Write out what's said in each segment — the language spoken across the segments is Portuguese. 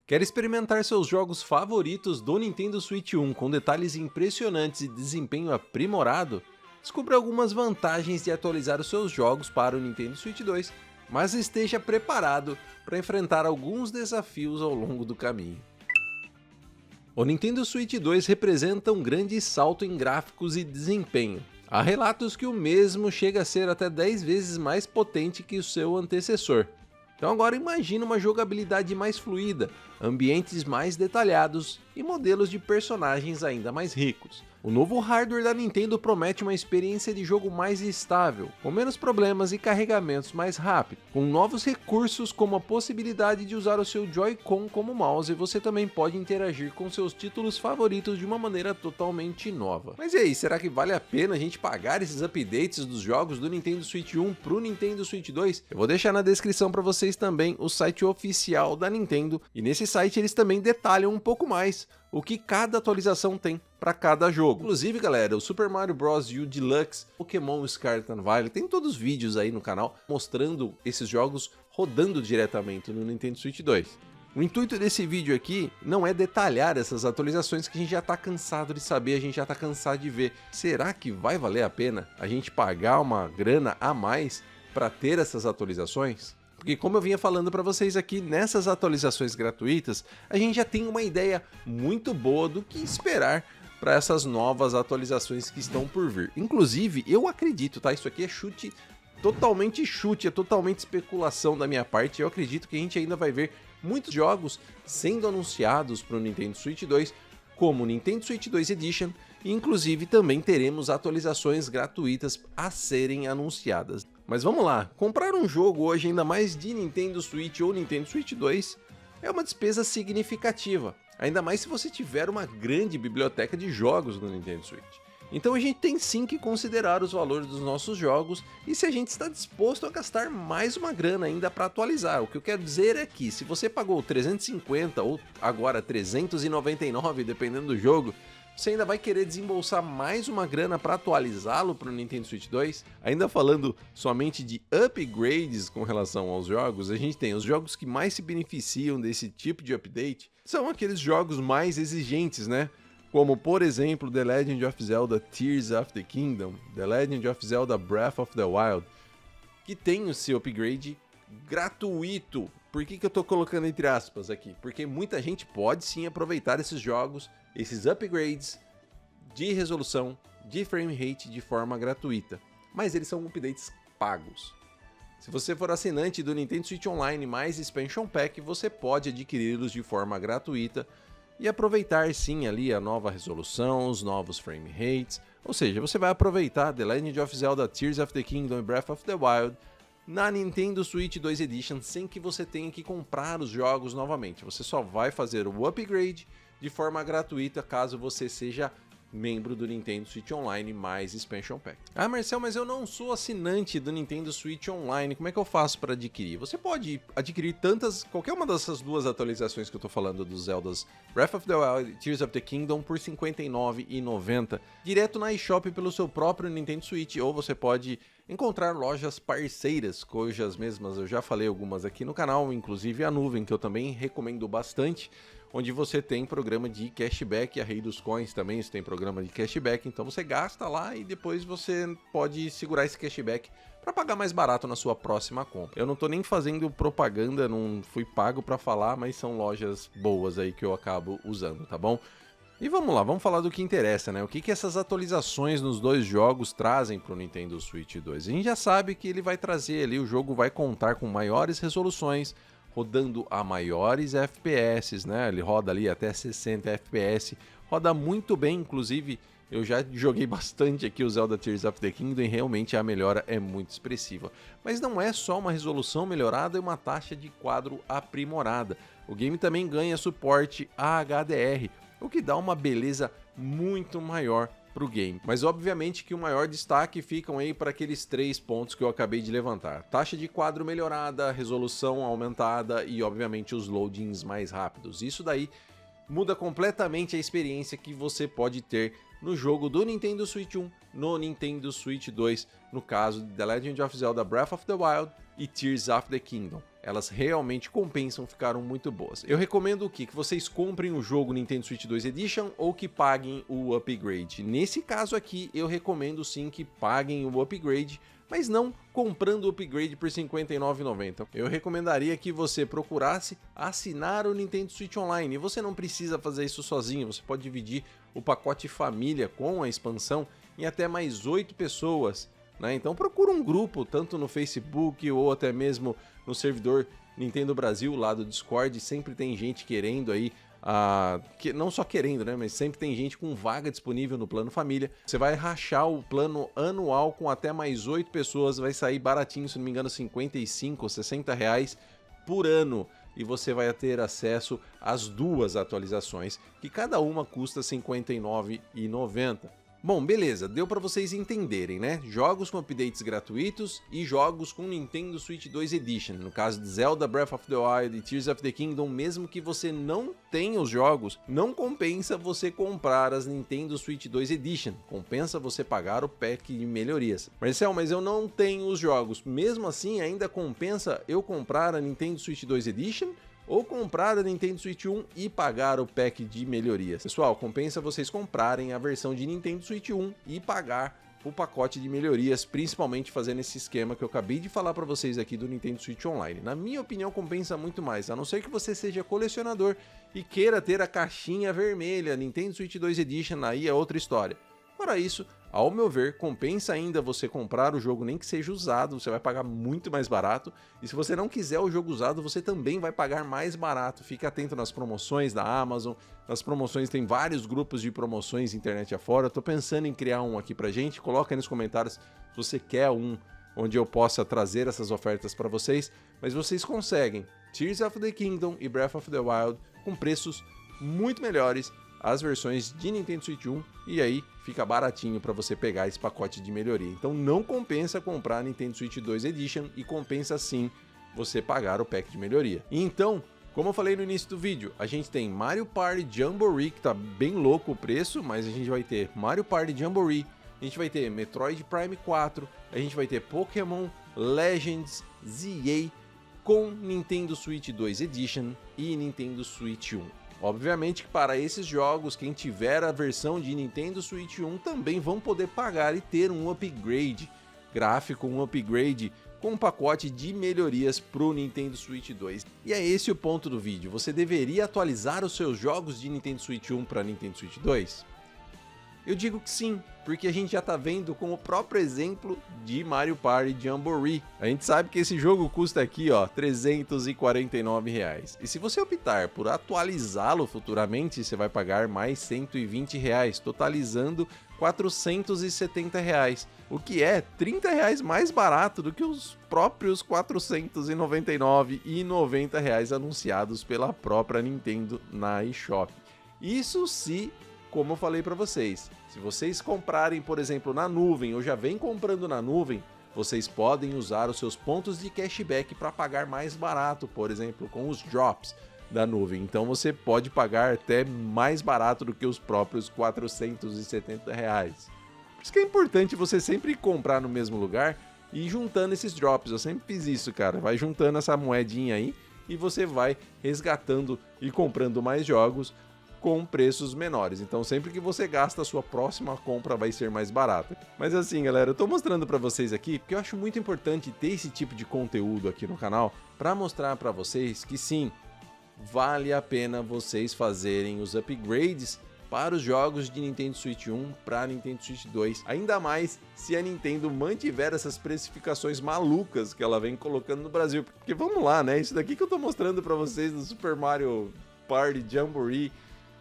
Quer experimentar seus jogos favoritos do Nintendo Switch 1 com detalhes impressionantes e desempenho aprimorado? Descubra algumas vantagens de atualizar os seus jogos para o Nintendo Switch 2, mas esteja preparado para enfrentar alguns desafios ao longo do caminho. O Nintendo Switch 2 representa um grande salto em gráficos e desempenho. Há relatos que o mesmo chega a ser até 10 vezes mais potente que o seu antecessor. Então agora imagine uma jogabilidade mais fluida, ambientes mais detalhados e modelos de personagens ainda mais ricos. O novo hardware da Nintendo promete uma experiência de jogo mais estável, com menos problemas e carregamentos mais rápidos. Com novos recursos como a possibilidade de usar o seu Joy-Con como mouse, você também pode interagir com seus títulos favoritos de uma maneira totalmente nova. Mas e aí, será que vale a pena a gente pagar esses updates dos jogos do Nintendo Switch 1 para o Nintendo Switch 2? Eu vou deixar na descrição para vocês também o site oficial da Nintendo, e nesse site eles também detalham um pouco mais o que cada atualização tem para cada jogo. Inclusive, galera, o Super Mario Bros. U Deluxe, Pokémon Scarlet and Violet, tem todos os vídeos aí no canal mostrando esses jogos rodando diretamente no Nintendo Switch 2. O intuito desse vídeo aqui não é detalhar essas atualizações que a gente já tá cansado de saber, a gente já tá cansado de ver. Será que vai valer a pena a gente pagar uma grana a mais para ter essas atualizações? Porque como eu vinha falando para vocês aqui, nessas atualizações gratuitas, a gente já tem uma ideia muito boa do que esperar para essas novas atualizações que estão por vir. Inclusive, eu acredito, tá? Isso aqui é chute, é totalmente especulação da minha parte. Eu acredito que a gente ainda vai ver muitos jogos sendo anunciados para o Nintendo Switch 2, como o Nintendo Switch 2 Edition, e inclusive também teremos atualizações gratuitas a serem anunciadas. Mas vamos lá, comprar um jogo hoje, ainda mais de Nintendo Switch ou Nintendo Switch 2, é uma despesa significativa, ainda mais se você tiver uma grande biblioteca de jogos no Nintendo Switch. Então a gente tem sim que considerar os valores dos nossos jogos e se a gente está disposto a gastar mais uma grana ainda para atualizar. O que eu quero dizer é que se você pagou 350 ou agora 399, dependendo do jogo, você ainda vai querer desembolsar mais uma grana para atualizá-lo para o Nintendo Switch 2? Ainda falando somente de upgrades com relação aos jogos, a gente tem os jogos que mais se beneficiam desse tipo de update, são aqueles jogos mais exigentes, né? Como, por exemplo, The Legend of Zelda Tears of the Kingdom, The Legend of Zelda Breath of the Wild, que tem o seu upgrade gratuito. Por que eu tô colocando entre aspas aqui? Porque muita gente pode sim aproveitar esses jogos, esses upgrades de resolução, de frame rate de forma gratuita. Mas eles são updates pagos. Se você for assinante do Nintendo Switch Online mais Expansion Pack, você pode adquiri-los de forma gratuita e aproveitar sim ali a nova resolução, os novos frame rates. Ou seja, você vai aproveitar The Legend of Zelda Tears of the Kingdom e Breath of the Wild na Nintendo Switch 2 Edition sem que você tenha que comprar os jogos novamente. Você só vai fazer o upgrade de forma gratuita caso você seja membro do Nintendo Switch Online mais Expansion Pack. Ah, Marcel, mas eu não sou assinante do Nintendo Switch Online, como é que eu faço para adquirir? Você pode adquirir qualquer uma dessas duas atualizações que eu tô falando dos Zeldas Breath of the Wild e Tears of the Kingdom por R$ 59,90 direto na eShop pelo seu próprio Nintendo Switch, ou você pode encontrar lojas parceiras, cujas mesmas eu já falei algumas aqui no canal, inclusive a Nuvem, que eu também recomendo bastante, onde você tem programa de cashback, a Rei dos Coins também tem programa de cashback, então você gasta lá e depois você pode segurar esse cashback para pagar mais barato na sua próxima compra. Eu não tô nem fazendo propaganda, não fui pago para falar, mas são lojas boas aí que eu acabo usando, tá bom? E vamos lá, vamos falar do que interessa, né? O que essas atualizações nos dois jogos trazem para o Nintendo Switch 2? A gente já sabe que ele vai trazer ali, o jogo vai contar com maiores resoluções, rodando a maiores FPS, né? Ele roda ali até 60 FPS, roda muito bem, inclusive eu já joguei bastante aqui o Zelda Tears of the Kingdom e realmente a melhora é muito expressiva. Mas não é só uma resolução melhorada e uma taxa de quadro aprimorada. O game também ganha suporte a HDR, o que dá uma beleza muito maior para o game. Mas obviamente que o maior destaque ficam aí para aqueles 3 pontos que eu acabei de levantar. Taxa de quadro melhorada, resolução aumentada e obviamente os loadings mais rápidos. Isso daí muda completamente a experiência que você pode ter no jogo do Nintendo Switch 1, no Nintendo Switch 2, no caso de The Legend of Zelda Breath of the Wild e Tears of the Kingdom. elas realmente compensam, ficaram muito boas. Eu recomendo o quê? Que vocês comprem o jogo Nintendo Switch 2 Edition ou que paguem o upgrade. Nesse caso aqui, eu recomendo sim que paguem o upgrade, mas não comprando o upgrade por R$ 59,90. Eu recomendaria que você procurasse assinar o Nintendo Switch Online. E você não precisa fazer isso sozinho, você pode dividir o pacote família com a expansão em até mais 8 pessoas. Então procura um grupo, tanto no Facebook ou até mesmo no servidor Nintendo Brasil, lá do Discord, sempre tem gente querendo aí, não só querendo, né, mas sempre tem gente com vaga disponível no plano família. Você vai rachar o plano anual com até mais 8 pessoas, vai sair baratinho, se não me engano, 55 ou 60 reais por ano. E você vai ter acesso às 2 atualizações, que cada uma custa R$ 59,90. Bom, beleza, deu para vocês entenderem, né? Jogos com updates gratuitos e jogos com Nintendo Switch 2 Edition. No caso de Zelda Breath of the Wild e Tears of the Kingdom, mesmo que você não tenha os jogos, não compensa você comprar as Nintendo Switch 2 Edition. Compensa você pagar o pack de melhorias. Marcel, mas eu não tenho os jogos. Mesmo assim, ainda compensa eu comprar a Nintendo Switch 2 Edition? Ou comprar a Nintendo Switch 1 e pagar o pack de melhorias? Pessoal, compensa vocês comprarem a versão de Nintendo Switch 1 e pagar o pacote de melhorias, principalmente fazendo esse esquema que eu acabei de falar para vocês aqui do Nintendo Switch Online. Na minha opinião, compensa muito mais, a não ser que você seja colecionador e queira ter a caixinha vermelha Nintendo Switch 2 Edition, aí é outra história. Fora isso, ao meu ver, compensa ainda você comprar o jogo, nem que seja usado, você vai pagar muito mais barato. E se você não quiser o jogo usado, você também vai pagar mais barato. Fique atento nas promoções da Amazon, nas promoções, tem vários grupos de promoções internet afora. Tô pensando em criar um aqui pra gente, coloca aí nos comentários se você quer um onde eu possa trazer essas ofertas para vocês. Mas vocês conseguem Tears of the Kingdom e Breath of the Wild com preços muito melhores, as versões de Nintendo Switch 1, e aí fica baratinho para você pegar esse pacote de melhoria. Então não compensa comprar Nintendo Switch 2 Edition e compensa sim você pagar o pack de melhoria. Então, como eu falei no início do vídeo, a gente tem Mario Party Jamboree, que tá bem louco o preço, mas a gente vai ter Mario Party Jamboree, a gente vai ter Metroid Prime 4, a gente vai ter Pokémon Legends ZA com Nintendo Switch 2 Edition e Nintendo Switch 1. Obviamente que para esses jogos, quem tiver a versão de Nintendo Switch 1 também vão poder pagar e ter um upgrade gráfico, um upgrade com um pacote de melhorias para o Nintendo Switch 2. E é esse o ponto do vídeo, você deveria atualizar os seus jogos de Nintendo Switch 1 para Nintendo Switch 2? Eu digo que sim, porque a gente já tá vendo com o próprio exemplo de Mario Party Jamboree. A gente sabe que esse jogo custa aqui, ó, R$ 349 reais. E se você optar por atualizá-lo futuramente, você vai pagar mais R$ 120 reais, totalizando R$ 470 reais, o que é R$ 30 reais mais barato do que os próprios R$ 499,90 reais anunciados pela própria Nintendo na eShop. Isso se, como eu falei para vocês, se vocês comprarem, por exemplo, na nuvem ou já vem comprando na nuvem, vocês podem usar os seus pontos de cashback para pagar mais barato, por exemplo, com os drops da nuvem. Então você pode pagar até mais barato do que os próprios R$ 470 reais. Por isso que é importante você sempre comprar no mesmo lugar e ir juntando esses drops. Eu sempre fiz isso, cara. Vai juntando essa moedinha aí e você vai resgatando e comprando mais jogos com preços menores. Então sempre que você gasta, a sua próxima compra vai ser mais barata. Mas assim, galera, eu tô mostrando para vocês aqui porque eu acho muito importante ter esse tipo de conteúdo aqui no canal para mostrar para vocês que sim, vale a pena vocês fazerem os upgrades para os jogos de Nintendo Switch 1 para Nintendo Switch 2, ainda mais se a Nintendo mantiver essas precificações malucas que ela vem colocando no Brasil. Porque vamos lá, né? Isso daqui que eu tô mostrando para vocês do Super Mario Party Jamboree,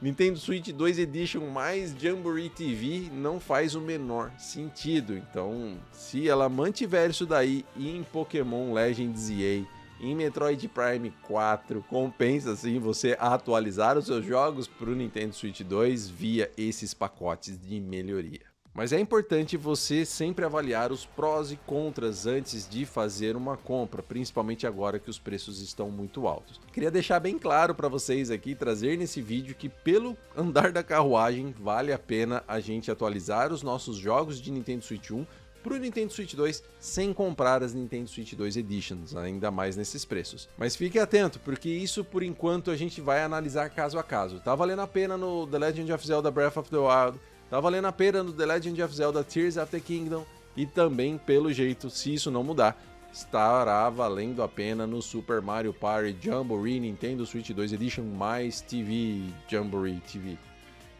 Nintendo Switch 2 Edition mais Jamboree TV não faz o menor sentido. Então, se ela mantiver isso daí em Pokémon Legends EA, em Metroid Prime 4, compensa sim você atualizar os seus jogos para o Nintendo Switch 2 via esses pacotes de melhoria. Mas é importante você sempre avaliar os prós e contras antes de fazer uma compra, principalmente agora que os preços estão muito altos. Queria deixar bem claro para vocês aqui, trazer nesse vídeo que pelo andar da carruagem vale a pena a gente atualizar os nossos jogos de Nintendo Switch 1 para o Nintendo Switch 2 sem comprar as Nintendo Switch 2 Editions, ainda mais nesses preços. Mas fique atento, porque isso por enquanto a gente vai analisar caso a caso. Tá valendo a pena no The Legend of Zelda Breath of the Wild, tá valendo a pena no The Legend of Zelda Tears of the Kingdom, e também, pelo jeito, se isso não mudar, estará valendo a pena no Super Mario Party Jamboree Nintendo Switch 2 Edition mais TV Jamboree TV.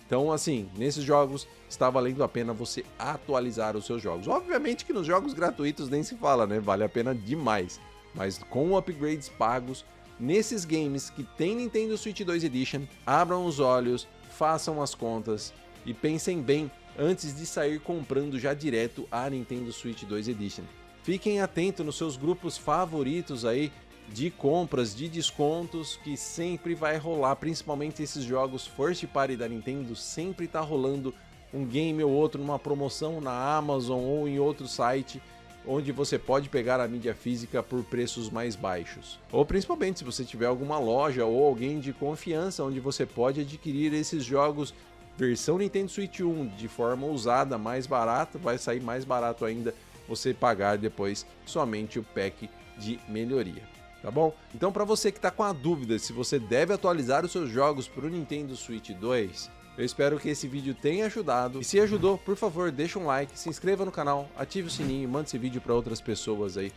Então, assim, nesses jogos está valendo a pena você atualizar os seus jogos. Obviamente que nos jogos gratuitos nem se fala, né? Vale a pena demais. Mas com upgrades pagos, nesses games que tem Nintendo Switch 2 Edition, abram os olhos, façam as contas e pensem bem antes de sair comprando já direto a Nintendo Switch 2 Edition. Fiquem atentos nos seus grupos favoritos aí de compras, de descontos, que sempre vai rolar, principalmente esses jogos First Party da Nintendo, sempre tá rolando um game ou outro numa promoção na Amazon ou em outro site, onde você pode pegar a mídia física por preços mais baixos. Ou principalmente se você tiver alguma loja ou alguém de confiança onde você pode adquirir esses jogos versão Nintendo Switch 1 de forma usada, mais barata, vai sair mais barato ainda você pagar depois somente o pack de melhoria, tá bom? Então, para você que está com a dúvida se você deve atualizar os seus jogos para o Nintendo Switch 2, eu espero que esse vídeo tenha ajudado. E se ajudou, por favor, deixa um like, se inscreva no canal, ative o sininho e mande esse vídeo para outras pessoas aí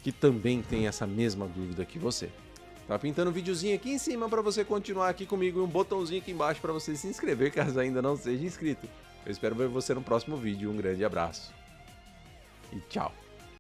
que também têm essa mesma dúvida que você. Tá pintando um videozinho aqui em cima para você continuar aqui comigo e um botãozinho aqui embaixo para você se inscrever caso ainda não seja inscrito. Eu espero ver você no próximo vídeo. Um grande abraço e tchau!